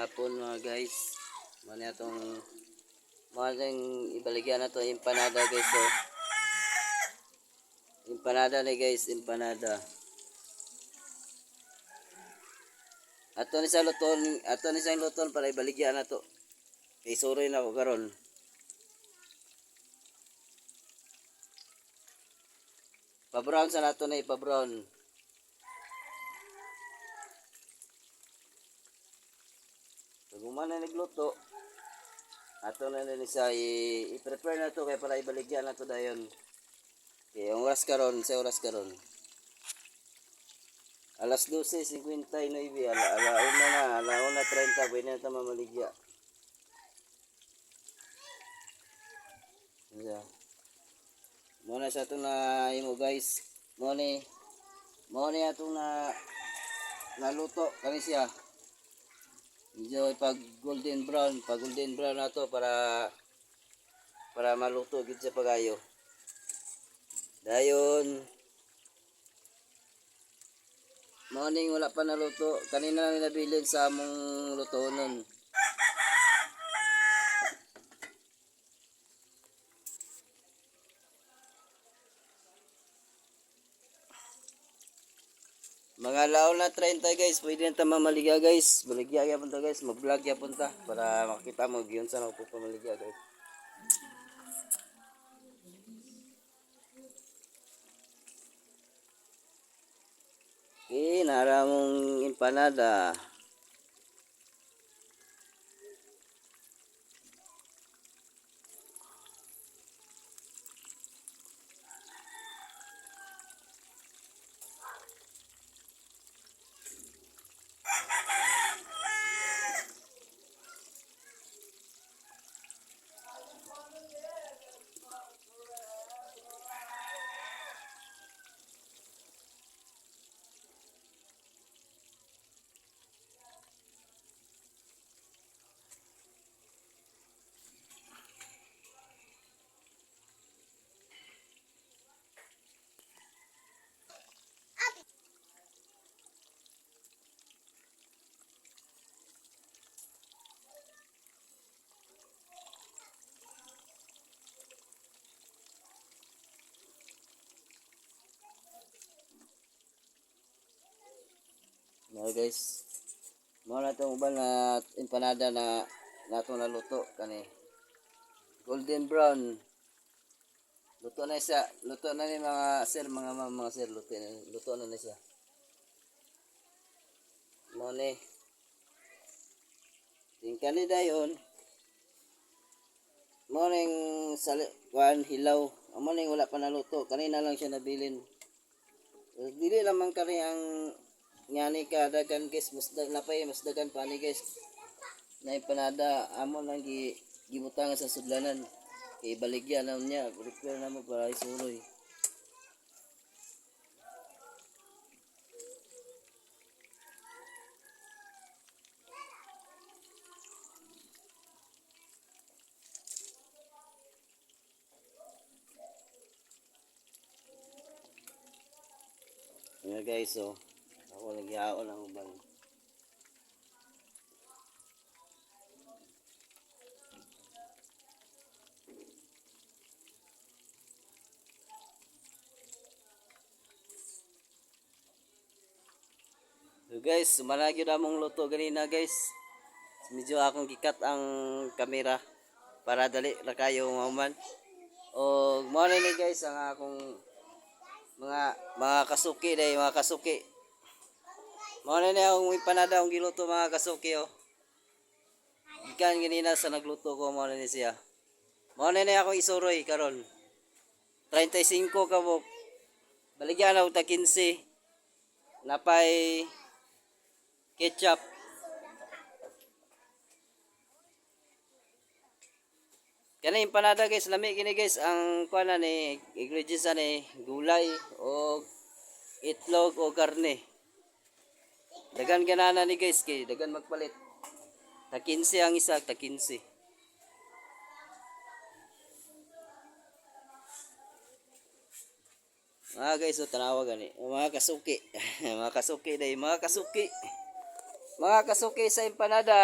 hapon mga guys. Muna itong ibaligyan na to empanada guys. So, empanada ni guys, empanada. Ato ni sa luton para ibaligyan na to. Kay suroy na ako karon. Pa-brown sa nato na ipa-brown. Guman na nagluto. Ato na din siya i-prepare na to kay para ibaligyan na to dayon. Okay, ang oras karon, sa oras karon. Alas 12:59, alauna 30 pwede na ito mamaligya. Yeah. Muna sa ito na imo guys. Muna itong naluto kani siya. Medyo pag golden brown na to para maluto gid siya pagayo. Dayon morning wala pa naluto. Kanina lang nabilin sa among lutonon. Mga laon na 30 guys, pwede na mamaligya guys. Baligya ya punta guys, mag-vlog ya punta para makita mo giyon sa ako pamaligya guys. Okay, naramong empanada. Now guys, mo na itong uban na empanada na nato naluto kani golden brown. Luto na siya. Luto na ni mga sir, mga sir, luto na siya. Mo ni tingkan ni dayon. Mo ning hilaw. Mo ning wala pa naluto. Kanina lang siya nabilin. Dili lamang kani ang ngani ka dagan guys, mas dagan pa ni guys. Na empanada amo lang gibutangan sa sudlanan. Kay baligyan na niya, prepare na mo para isuroy. Yan guys, so ako nagyaon ang uban. So guys, sumalagyo na mong luto ganina guys. Medyo akong gikat ang kamera para dali ra kayo mahuman. O mo ni guys ang akong mga kasuki day, mga kasuki. Mo ni akong empanada ang giluto mga kasuki oh. Gikan ganina sa nagluto ko mo ni siya. Mo ni akong isuroy karon. 35 ka mo. Baligyan na ta 15. Napay ketchup. Kani empanada guys, lami kini guys ang kuana ni ingredients ani gulay o itlog o karne. Dagan ganana ni guys kay dagan magpalit. Ta 15 ang isa, ta 15. Guys, so tanawa gani. Mga kasuki. Mga kasuki day, mga kasuki. Mga kasuki sa empanada.